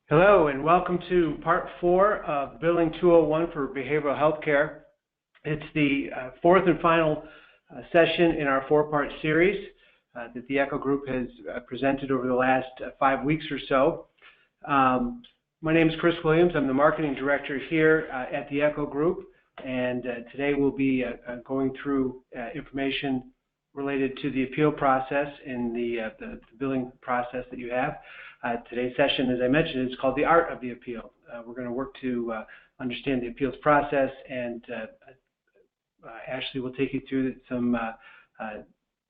Hello and welcome to part 4 of Billing 201 for behavioral health care. It's the fourth and final session in our 4-part series that the ECHO Group has presented over the last 5 weeks or so. My name is Chris Williams. I'm the Marketing Director here at the ECHO Group, and today we'll be going through information related to the appeal process and the billing process that you have. Today's session, as I mentioned, is called The Art of the Appeal. We're going to work to understand the appeals process, and Ashley will take you through some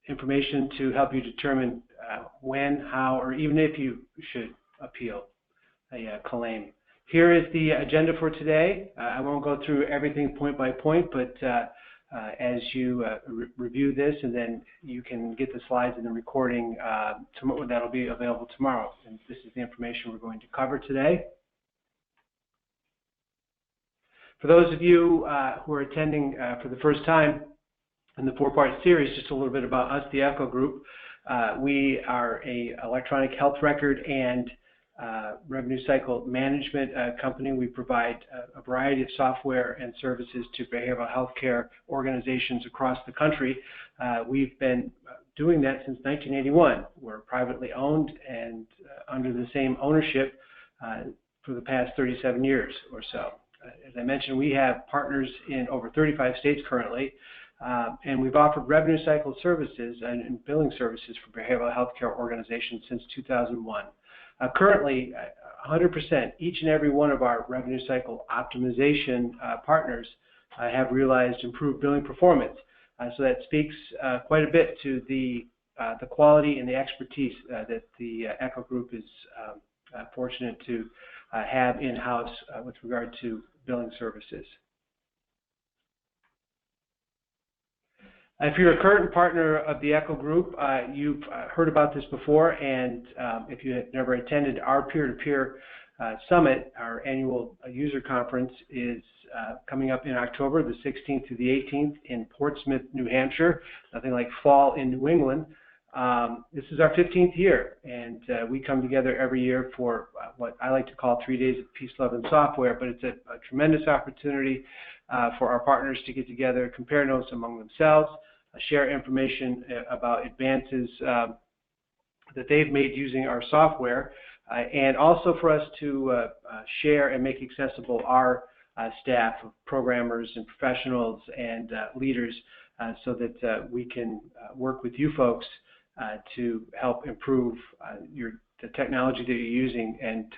information to help you determine when, how, or even if you should appeal a claim. Here is the agenda for today. I won't go through everything point by point, but as you review this, and then you can get the slides and the recording that'll be available tomorrow. And this is the information we're going to cover today. For those of you who are attending for the first time in the 4-part series, just a little bit about us, the ECHO Group. We are an electronic health record and revenue cycle management company. We provide a variety of software and services to behavioral health care organizations across the country. We've been doing that since 1981. We're privately owned and under the same ownership for the past 37 years or so. As I mentioned, we have partners in over 35 states currently, and we've offered revenue cycle services and billing services for behavioral health care organizations since 2001. Currently, 100%, each and every one of our revenue cycle optimization partners have realized improved billing performance. So that speaks quite a bit to the quality and the expertise that the ECHO Group is fortunate to have in-house with regard to billing services. If you're a current partner of the ECHO Group, you've heard about this before, and if you have never attended our peer-to-peer summit, our annual user conference is coming up in October, the 16th to the 18th in Portsmouth, New Hampshire. Nothing like fall in New England. This is our 15th year, and we come together every year for what I like to call 3 days of peace, love, and software, but it's a tremendous opportunity for our partners to get together, compare notes among themselves, share information about advances that they've made using our software, and also for us to share and make accessible our staff of programmers and professionals and leaders so that we can work with you folks to help improve the technology that you're using and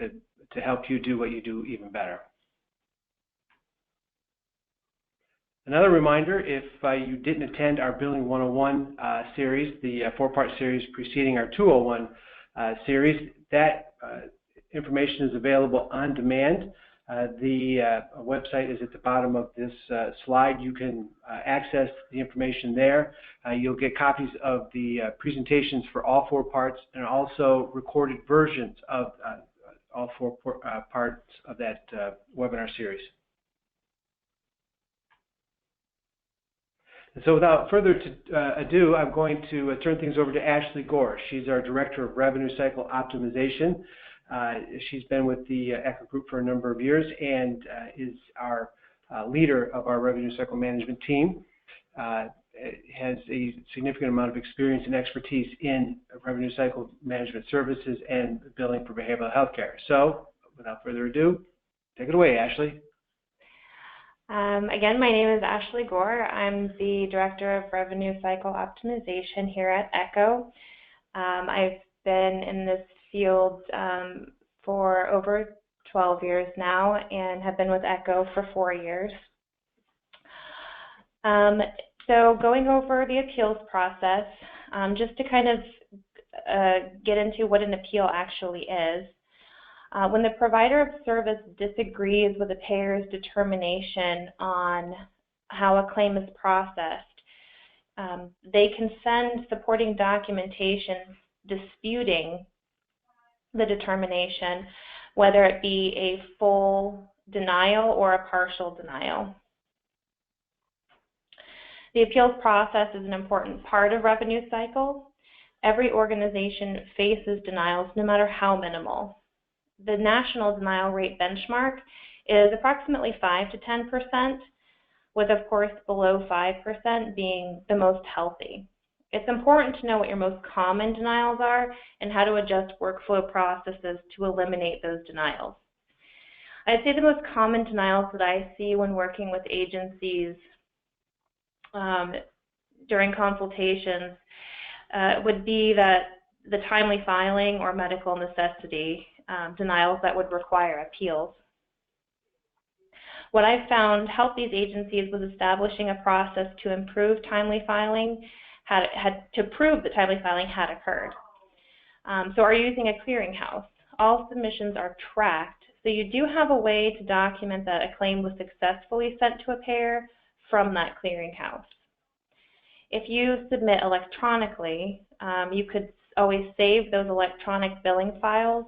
to help you do what you do even better. Another reminder, if you didn't attend our Billing 101 series, the 4-part series preceding our 201 series, that information is available on demand. The website is at the bottom of this slide. You can access the information there. You'll get copies of the presentations for all 4 parts and also recorded versions of all 4 parts of that webinar series. And so without further ado, I'm going to turn things over to Ashley Gore. She's our Director of Revenue Cycle Optimization. She's been with the ECHO Group for a number of years and is our leader of our Revenue Cycle Management team. Has a significant amount of experience and expertise in revenue cycle management services and billing for behavioral health care. So without further ado, take it away, Ashley. Again, my name is Ashley Gore. I'm the Director of Revenue Cycle Optimization here at ECHO. I've been in this field for over 12 years now and have been with ECHO for 4 years. So going over the appeals process, just to kind of get into what an appeal actually is. When the provider of service disagrees with a payer's determination on how a claim is processed, they can send supporting documentation disputing the determination, whether it be a full denial or a partial denial. The appeals process is an important part of revenue cycle. Every organization faces denials, no matter how minimal. the national denial rate benchmark is approximately 5 to 10%, with of course below 5% being the most healthy. It's important to know what your most common denials are and how to adjust workflow processes to eliminate those denials. I'd say the most common denials that I see when working with agencies during consultations would be that the timely filing or medical necessity denials that would require appeals. What I've found helped these agencies was establishing a process to improve timely filing, to prove that timely filing had occurred. So are you using a clearinghouse? All submissions are tracked, so you do have a way to document that a claim was successfully sent to a payer from that clearinghouse. If you submit electronically, you could always save those electronic billing files,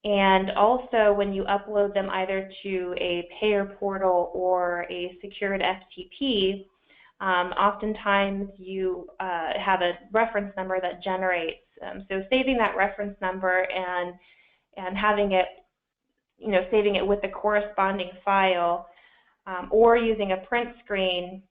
and also when you upload them either to a payer portal or a secured FTP, oftentimes you have a reference number that generates. So saving that reference number and having it, saving it with the corresponding file, or using a print screen,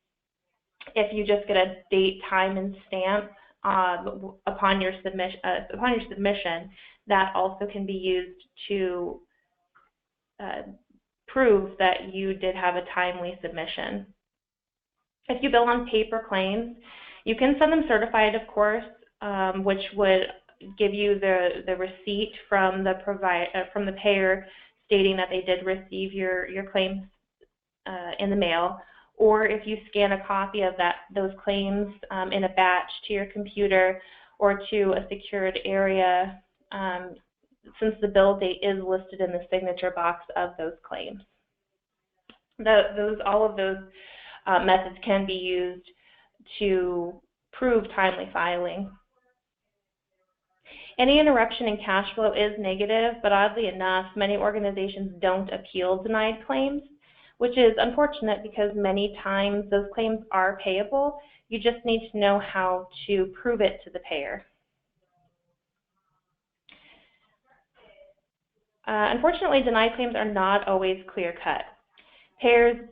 if you just get a date, time, and stamp upon your submission, that also can be used to prove that you did have a timely submission. If you bill on paper claims, you can send them certified, of course, which would give you the receipt from the payer stating that they did receive your claims in the mail. Or if you scan a copy of those claims in a batch to your computer or to a secured area, since the bill date is listed in the signature box of those claims. All of those methods can be used to prove timely filing. Any interruption in cash flow is negative, but oddly enough, many organizations don't appeal denied claims, which is unfortunate because many times those claims are payable. You just need to know how to prove it to the payer. Unfortunately, denied claims are not always clear-cut. Payers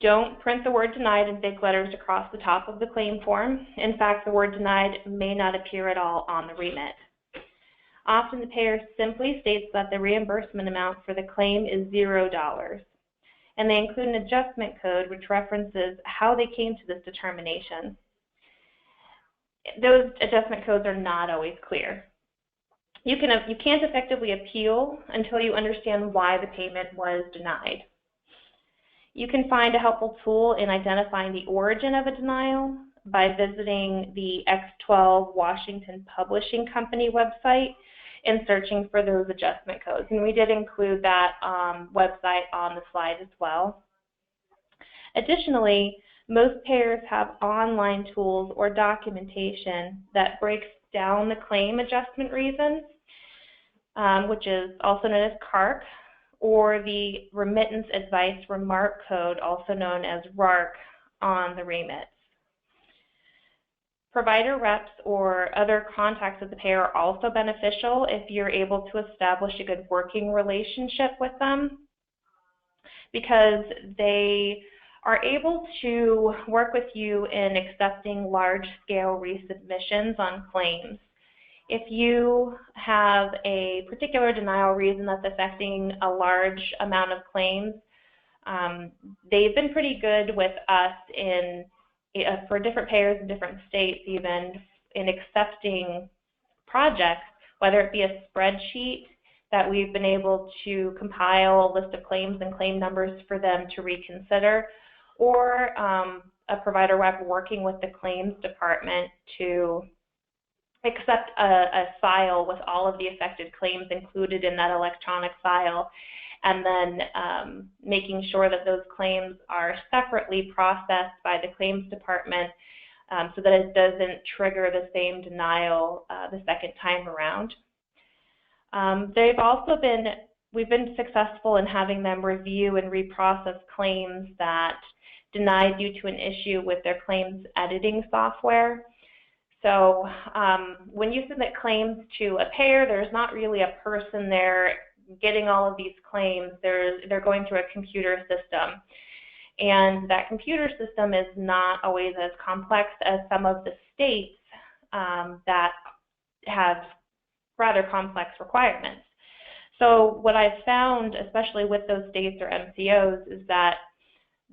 don't print the word denied in big letters across the top of the claim form. In fact, the word denied may not appear at all on the remit. Often the payer simply states that the reimbursement amount for the claim is $0, and they include an adjustment code which references how they came to this determination. Those adjustment codes are not always clear. You can't effectively appeal until you understand why the payment was denied. You can find a helpful tool in identifying the origin of a denial by visiting the X12 Washington Publishing Company website and searching for those adjustment codes. And we did include that website on the slide as well. Additionally, most payers have online tools or documentation that breaks down the claim adjustment reasons, which is also known as CARC, or the Remittance Advice Remark Code, also known as RARC, on the remits. Provider reps or other contacts with the payer are also beneficial if you're able to establish a good working relationship with them, because they are able to work with you in accepting large-scale resubmissions on claims. If you have a particular denial reason that's affecting a large amount of claims, they've been pretty good with us for different payers in different states even, in accepting projects, whether it be a spreadsheet that we've been able to compile a list of claims and claim numbers for them to reconsider, or a provider rep working with the claims department to accept a file with all of the affected claims included in that electronic file, and then making sure that those claims are separately processed by the claims department so that it doesn't trigger the same denial the second time around. We've been successful in having them review and reprocess claims that denied due to an issue with their claims editing software. So when you submit claims to a payer, there's not really a person there getting all of these claims, they're going through a computer system. And that computer system is not always as complex as some of the states that have rather complex requirements. So what I've found, especially with those states or MCOs, is that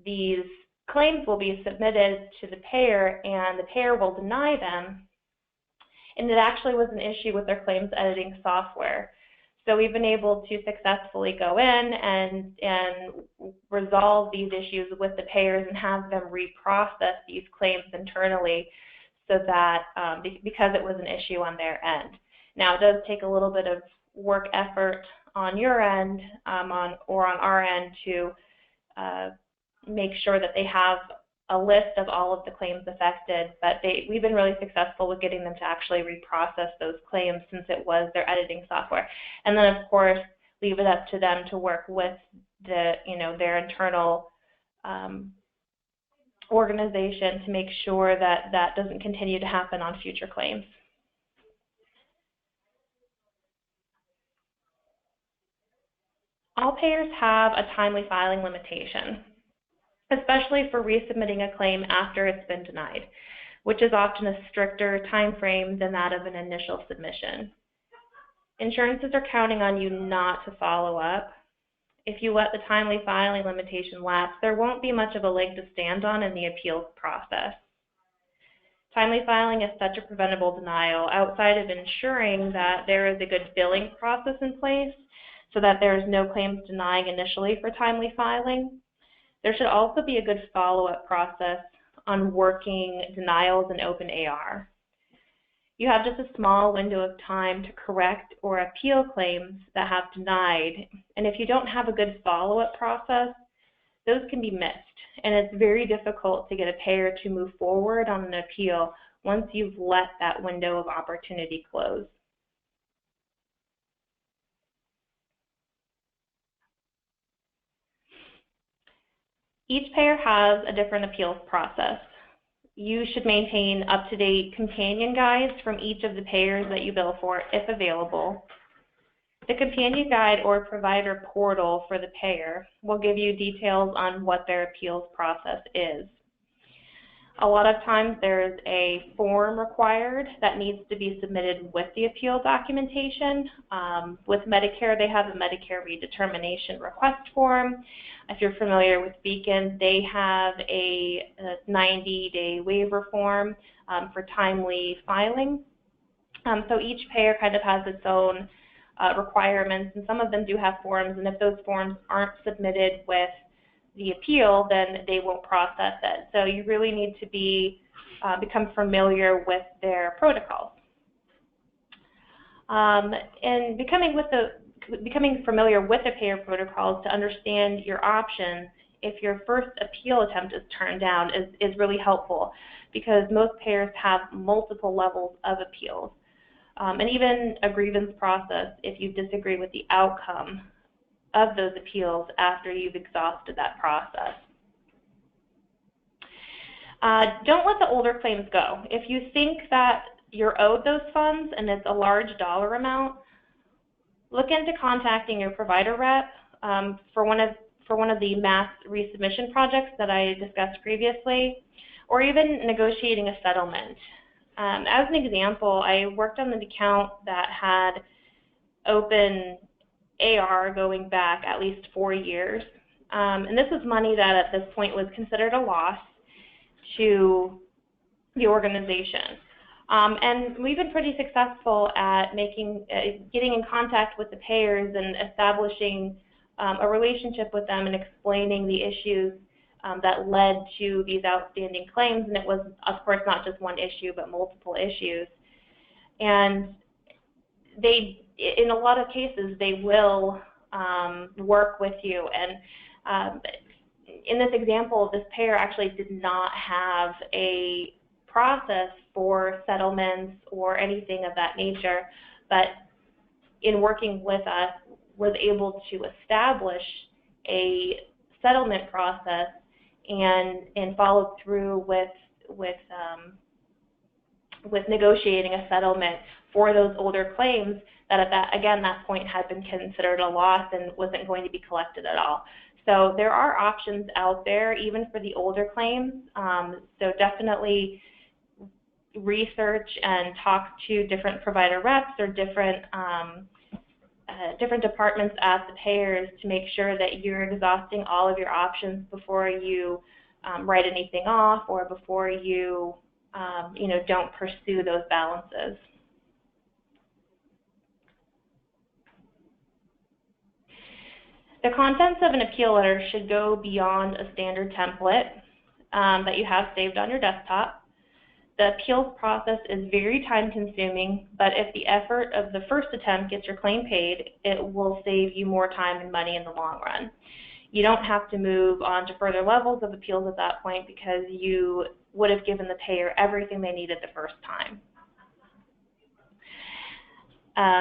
these claims will be submitted to the payer and the payer will deny them, and it actually was an issue with their claims editing software. So we've been able to successfully go in and resolve these issues with the payers and have them reprocess these claims internally, so that because it was an issue on their end. Now, it does take a little bit of work effort on your end or on our end to make sure that they have a list of all of the claims affected, but we've been really successful with getting them to actually reprocess those claims since it was their editing software. And then, of course, leave it up to them to work with their internal organization to make sure that that doesn't continue to happen on future claims. All payers have a timely filing limitation, especially for resubmitting a claim after it's been denied, which is often a stricter time frame than that of an initial submission. Insurances are counting on you not to follow up. If you let the timely filing limitation lapse, there won't be much of a leg to stand on in the appeals process. Timely filing is such a preventable denial outside of ensuring that there is a good billing process in place so that there is no claims denying initially for timely filing. There should also be a good follow-up process on working denials in open AR. You have just a small window of time to correct or appeal claims that have denied, and if you don't have a good follow-up process, those can be missed, and it's very difficult to get a payer to move forward on an appeal once you've let that window of opportunity close. Each payer has a different appeals process. You should maintain up-to-date companion guides from each of the payers that you bill for, if available. The companion guide or provider portal for the payer will give you details on what their appeals process is. A lot of times there's a form required that needs to be submitted with the appeal documentation. With Medicare, they have a Medicare redetermination request form. If you're familiar with Beacon, they have a 90-day waiver form for timely filing. So each payer kind of has its own requirements, and some of them do have forms, and if those forms aren't submitted with the appeal, then they won't process it. So you really need to become familiar with their protocols. And becoming familiar with the payer protocols to understand your options if your first appeal attempt is turned down is really helpful, because most payers have multiple levels of appeals. And even a grievance process if you disagree with the outcome of those appeals after you've exhausted that process. Don't let the older claims go. If you think that you're owed those funds and it's a large dollar amount, look into contacting your provider rep for one of the mass resubmission projects that I discussed previously, or even negotiating a settlement. As an example, I worked on an account that had open AR going back at least 4 years. And this was money that at this point was considered a loss to the organization. And we've been pretty successful at getting in contact with the payers and establishing a relationship with them and explaining the issues that led to these outstanding claims. And it was, of course, not just one issue, but multiple issues. And in a lot of cases, they will work with you. And in this example, this payer actually did not have a process for settlements or anything of that nature, but in working with us, was able to establish a settlement process and follow through with negotiating a settlement for those older claims that at that point had been considered a loss and wasn't going to be collected at all. So there are options out there even for the older claims. So definitely research and talk to different provider reps or different departments at the payers to make sure that you're exhausting all of your options before you write anything off or before you don't pursue those balances. The contents of an appeal letter should go beyond a standard template that you have saved on your desktop. The appeals process is very time-consuming, but if the effort of the first attempt gets your claim paid, it will save you more time and money in the long run. You don't have to move on to further levels of appeals at that point because you would have given the payer everything they needed the first time.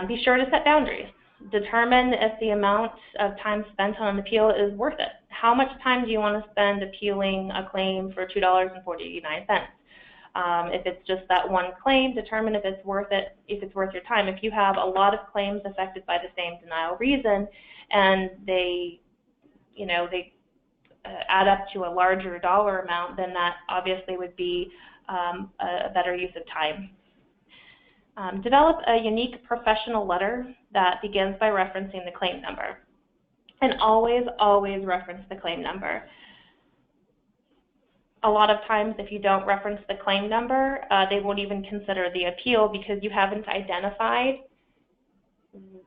Be sure to set boundaries. Determine if the amount of time spent on an appeal is worth it. How much time do you want to spend appealing a claim for $2.49? If it's just that one claim, determine if it's worth it, if it's worth your time. If you have a lot of claims affected by the same denial reason and they add up to a larger dollar amount, then that obviously would be a better use of time. Develop a unique professional letter that begins by referencing the claim number. And always, always reference the claim number. A lot of times if you don't reference the claim number, they won't even consider the appeal because you haven't identified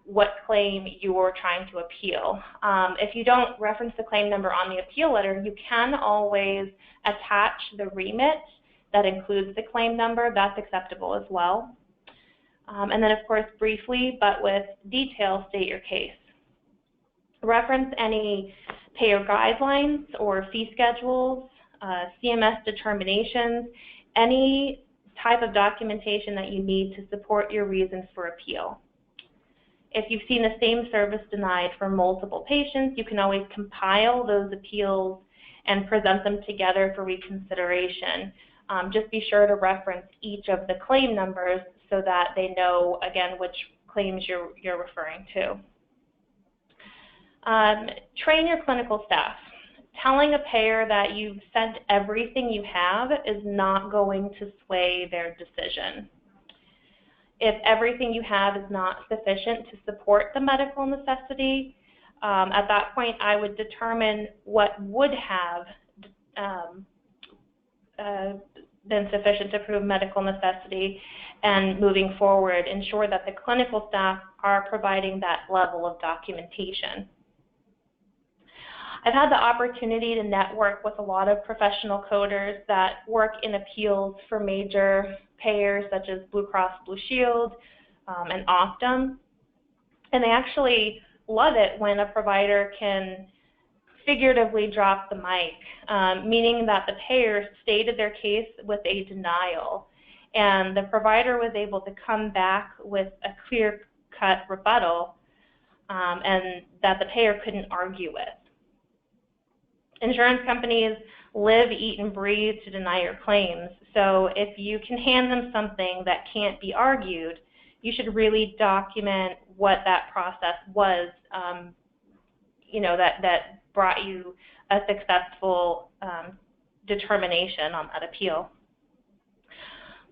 what claim you're trying to appeal. If you don't reference the claim number on the appeal letter, you can always attach the remit that includes the claim number. That's acceptable as well. And then, of course, briefly but with detail, state your case. Reference any payer guidelines or fee schedules, CMS determinations, any type of documentation that you need to support your reasons for appeal. If you've seen the same service denied for multiple patients, you can always compile those appeals and present them together for reconsideration. Just be sure to reference each of the claim numbers so that they know, again, which claims you're referring to. Train your clinical staff. Telling a payer that you've sent everything you have is not going to sway their decision. If everything you have is not sufficient to support the medical necessity, at that point I would determine what would have been sufficient to prove medical necessity, and moving forward, ensure that the clinical staff are providing that level of documentation. I've had the opportunity to network with a lot of professional coders that work in appeals for major payers such as Blue Cross Blue Shield and Optum, and they actually love it when a provider can figuratively drop the mic, meaning that the payer stated their case with a denial, and the provider was able to come back with a clear-cut rebuttal and that the payer couldn't argue with. Insurance companies live, eat, and breathe to deny your claims, so if you can hand them something that can't be argued, you should really document what that process was, that brought you a successful determination on that appeal.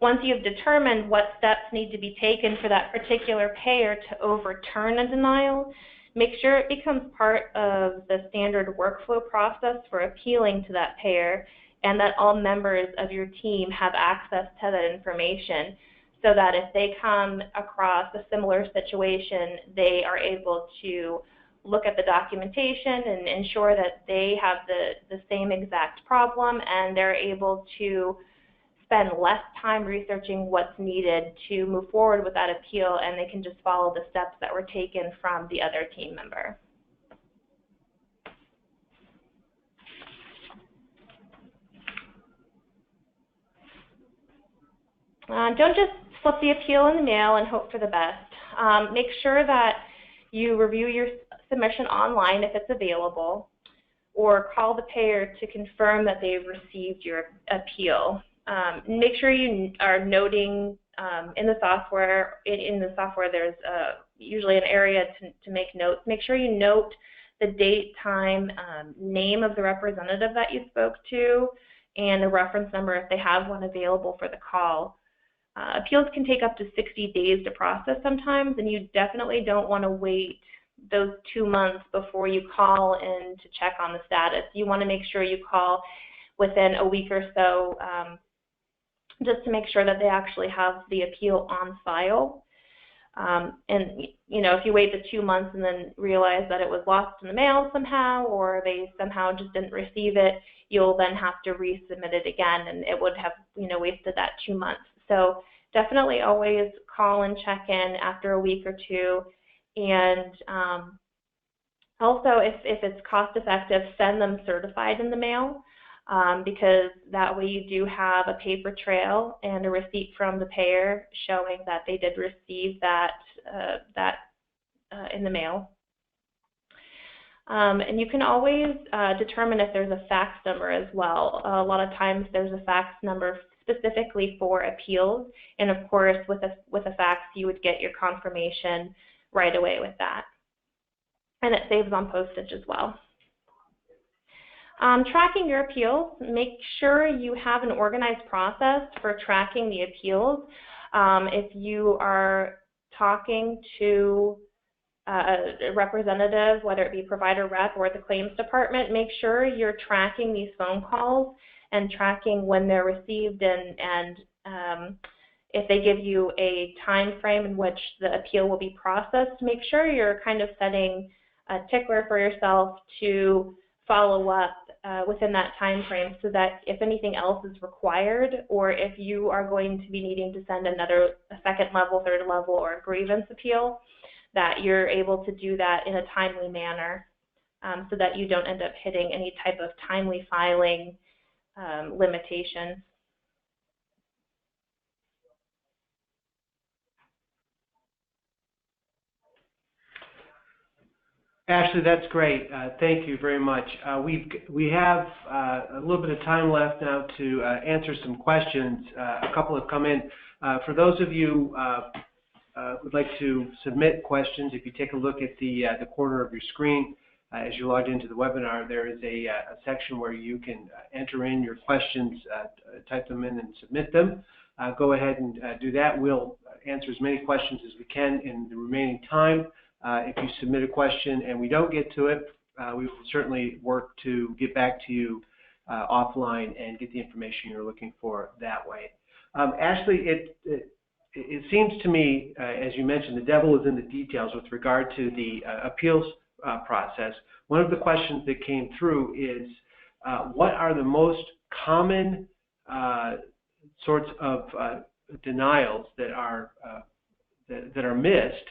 Once you've determined what steps need to be taken for that particular payer to overturn a denial, make sure it becomes part of the standard workflow process for appealing to that payer, and that all members of your team have access to that information so that if they come across a similar situation, they are able to look at the documentation and ensure that they have the same exact problem, and they're able to spend less time researching what's needed to move forward with that appeal, and they can just follow the steps that were taken from the other team member. Don't just slip the appeal in the mail and hope for the best. Make sure that you review your submission online if it's available, or call the payer to confirm that they've received your appeal. Make sure you are noting in the software, there's usually an area to make notes. Make sure you note the date, time, name of the representative that you spoke to, and a reference number if they have one available for the call. Appeals can take up to 60 days to process sometimes, and you definitely don't want to wait those 2 months before you call in to check on the status. You want to make sure you call within a week or so, just to make sure that they actually have the appeal on file. And you know, if you wait the 2 months and then realize that it was lost in the mail somehow, or they somehow just didn't receive it, you'll then have to resubmit it again, and it would have, you know, wasted that 2 months. So definitely always call and check in after a week or two. And also, if it's cost effective, send them certified in the mail, because that way you do have a paper trail and a receipt from the payer showing that they did receive that in the mail. And you can always determine if there's a fax number as well. A lot of times there's a fax number specifically for appeals, and of course with a fax you would get your confirmation right away with that. And it saves on postage as well. Tracking your appeals, make sure you have an organized process for tracking the appeals. If you are talking to a representative, whether it be provider rep or the claims department, make sure you're tracking these phone calls and tracking when they're received, and if they give you a time frame in which the appeal will be processed, make sure you're kind of setting a tickler for yourself to follow up within that time frame, so that if anything else is required, or if you are going to be needing to send a second level, third level, or a grievance appeal, that you're able to do that in a timely manner, so that you don't end up hitting any type of timely filing limitations. Ashley, that's great. Thank you very much. We have a little bit of time left now to answer some questions. A couple have come in. For those of you who would like to submit questions, if you take a look at the corner of your screen as you logged into the webinar, there is a section where you can enter in your questions, type them in and submit them. Go ahead and do that. We'll answer as many questions as we can in the remaining time. If you submit a question and we don't get to it, we will certainly work to get back to you offline and get the information you're looking for that way. Ashley, it seems to me, as you mentioned, the devil is in the details with regard to the appeals process. One of the questions that came through is, what are the most common sorts of denials that are missed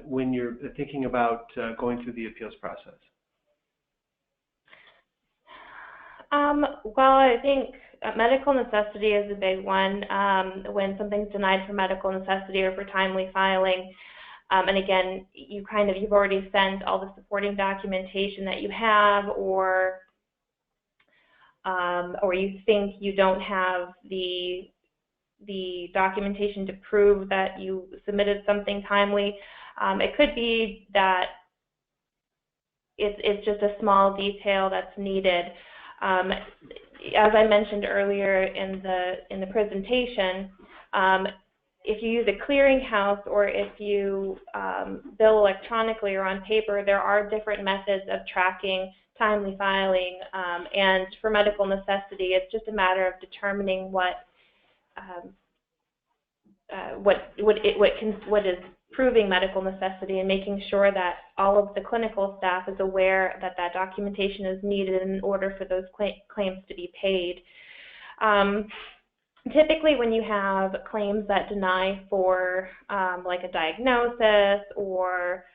when you're thinking about going through the appeals process? Well, I think medical necessity is a big one. When something's denied for medical necessity or for timely filing, and again, you've already sent all the supporting documentation that you have, or you think you don't have the documentation to prove that you submitted something timely. It could be that it's just a small detail that's needed. As I mentioned earlier in the presentation, if you use a clearinghouse or if you bill electronically or on paper, there are different methods of tracking timely filing, and for medical necessity, it's just a matter of determining what is proving medical necessity and making sure that all of the clinical staff is aware that that documentation is needed in order for those claims to be paid. Typically, when you have claims that deny for like a diagnosis or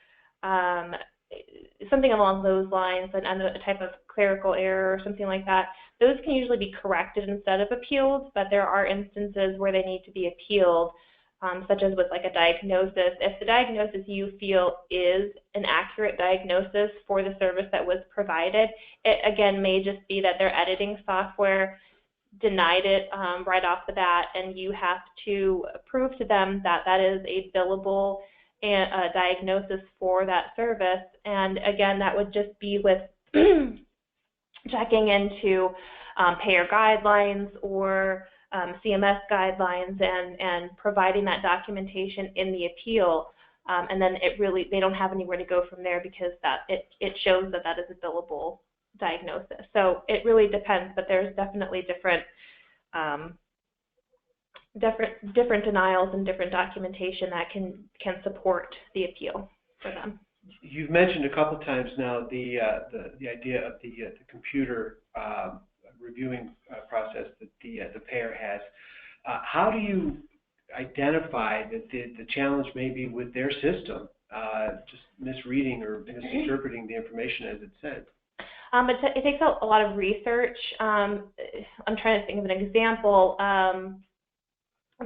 something along those lines, and a type of clerical error or something like that, those can usually be corrected instead of appealed, but there are instances where they need to be appealed, such as with like a diagnosis. If the diagnosis you feel is an accurate diagnosis for the service that was provided, it again may just be that their editing software denied it right off the bat, and you have to prove to them that that is a billable diagnosis for that service. And again, that would just be with checking into payer guidelines or CMS guidelines and providing that documentation in the appeal. And then they don't have anywhere to go from there because it shows that that is a billable diagnosis. So it really depends, but there's definitely different denials and different documentation that can support the appeal for them. You've mentioned a couple times now the idea of the computer reviewing process that the payer has. How do you identify that the challenge may be with their system, just misreading or misinterpreting the information as it's said? It takes a lot of research. I'm trying to think of an example.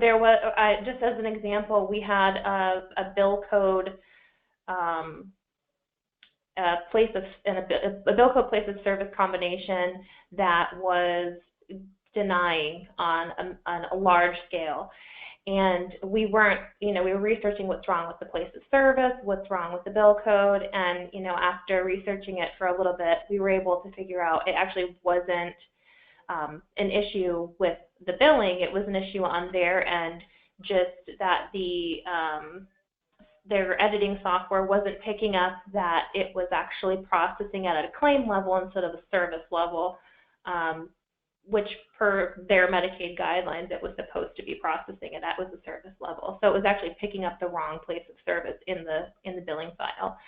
There was, just as an example, we had a bill code place of service combination that was denying on a large scale. And we weren't, we were researching what's wrong with the place of service, what's wrong with the bill code, and, after researching it for a little bit, we were able to figure out it actually wasn't an issue with the billing, it was an issue on their end, just that their editing software wasn't picking up that it was actually processing it at a claim level instead of a service level, which per their Medicaid guidelines, it was supposed to be processing it at was a service level. So it was actually picking up the wrong place of service in the billing file.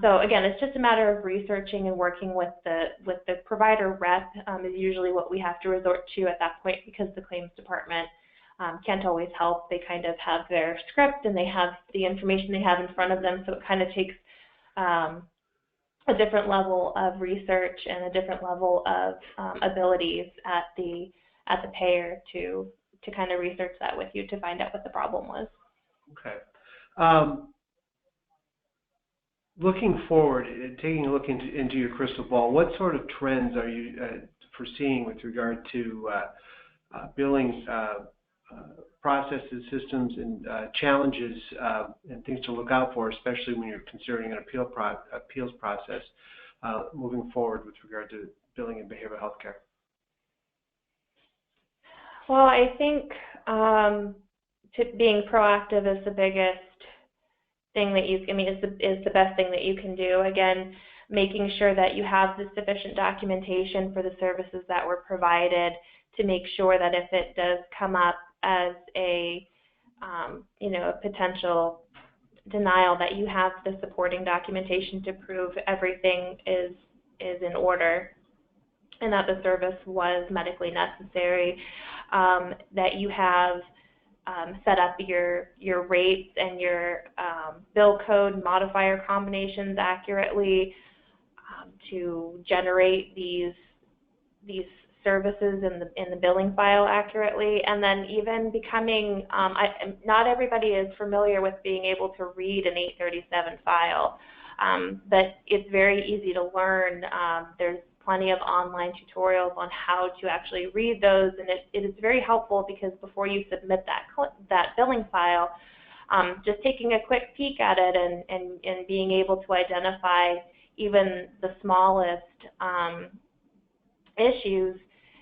So again, it's just a matter of researching and working with the provider rep is usually what we have to resort to at that point, because the claims department can't always help. They kind of have their script and they have the information they have in front of them, so it kind of takes a different level of research and a different level of abilities at the payer to kind of research that with you to find out what the problem was. Okay. Looking forward, taking a look into your crystal ball, what sort of trends are you foreseeing with regard to billing processes, systems, and challenges and things to look out for, especially when you're considering an appeals process moving forward with regard to billing and behavioral health care? Well, I think being proactive is the biggest thing that is the best thing that you can do. Again, making sure that you have the sufficient documentation for the services that were provided to make sure that if it does come up as a potential denial, that you have the supporting documentation to prove everything is in order and that the service was medically necessary, that you have set up your rates and your bill code modifier combinations accurately to generate these services in the billing file accurately, and then even becoming, not everybody is familiar with being able to read an 837 file, but it's very easy to learn. There's plenty of online tutorials on how to actually read those, and it is very helpful because before you submit that billing file, just taking a quick peek at it and being able to identify even the smallest issues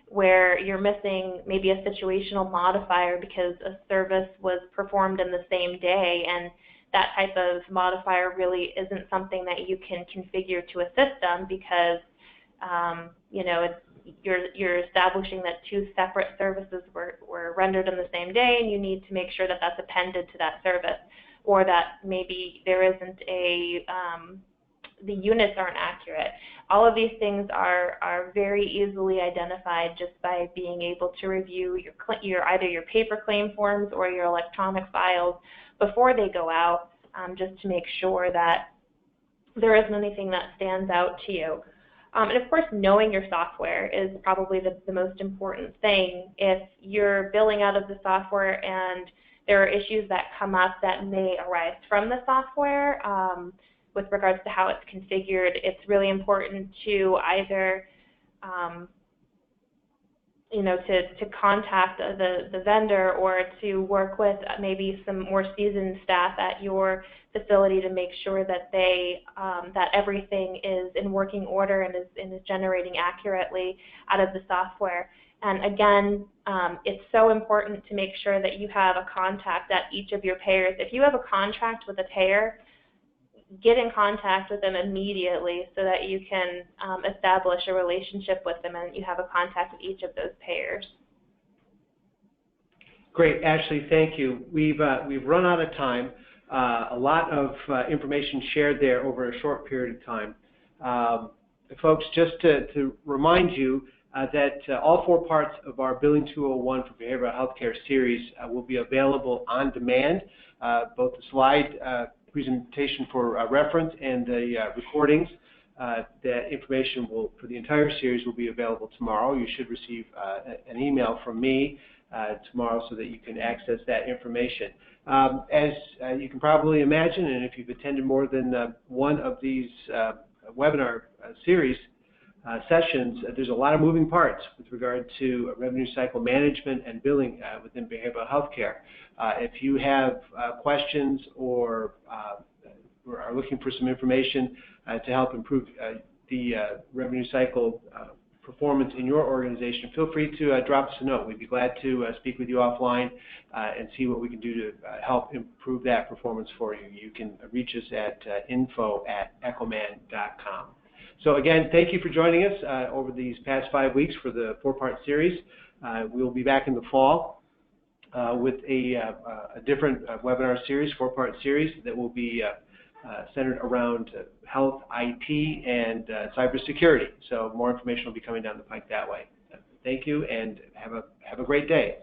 where you're missing maybe a situational modifier because a service was performed in the same day, and that type of modifier really isn't something that you can configure to a system because you're establishing that two separate services were rendered in the same day, and you need to make sure that that's appended to that service, or that maybe there isn't the units aren't accurate. All of these things are very easily identified just by being able to review your either your paper claim forms or your electronic files before they go out, just to make sure that there isn't anything that stands out to you. And of course, knowing your software is probably the most important thing. If you're billing out of the software and there are issues that come up that may arise from the software, with regards to how it's configured, it's really important to either to contact the vendor, or to work with maybe some more seasoned staff at your facility to make sure that that everything is in working order and is generating accurately out of the software. And again, it's so important to make sure that you have a contact at each of your payers. If you have a contract with a payer, get in contact with them immediately so that you can establish a relationship with them and you have a contact with each of those payers. Great, Ashley, thank you. We've run out of time. A lot of information shared there over a short period of time. Folks, just to remind you that all 4 parts of our Billing 201 for Behavioral Healthcare series will be available on demand, both the slide presentation for reference and the recordings. That information for the entire series will be available tomorrow. You should receive an email from me tomorrow so that you can access that information. As you can probably imagine, and if you've attended more than one of these webinar series sessions, there's a lot of moving parts with regard to revenue cycle management and billing within behavioral health care. If you have questions or are looking for some information to help improve the revenue cycle performance in your organization, feel free to drop us a note. We'd be glad to speak with you offline and see what we can do to help improve that performance for you. You can reach us at info@echoman.com. So again, thank you for joining us over these past 5 weeks for the 4-part series. We'll be back in the fall with a different webinar series, 4-part series that will be centered around health, IT, and cybersecurity. So more information will be coming down the pike that way. Thank you, and have a great day.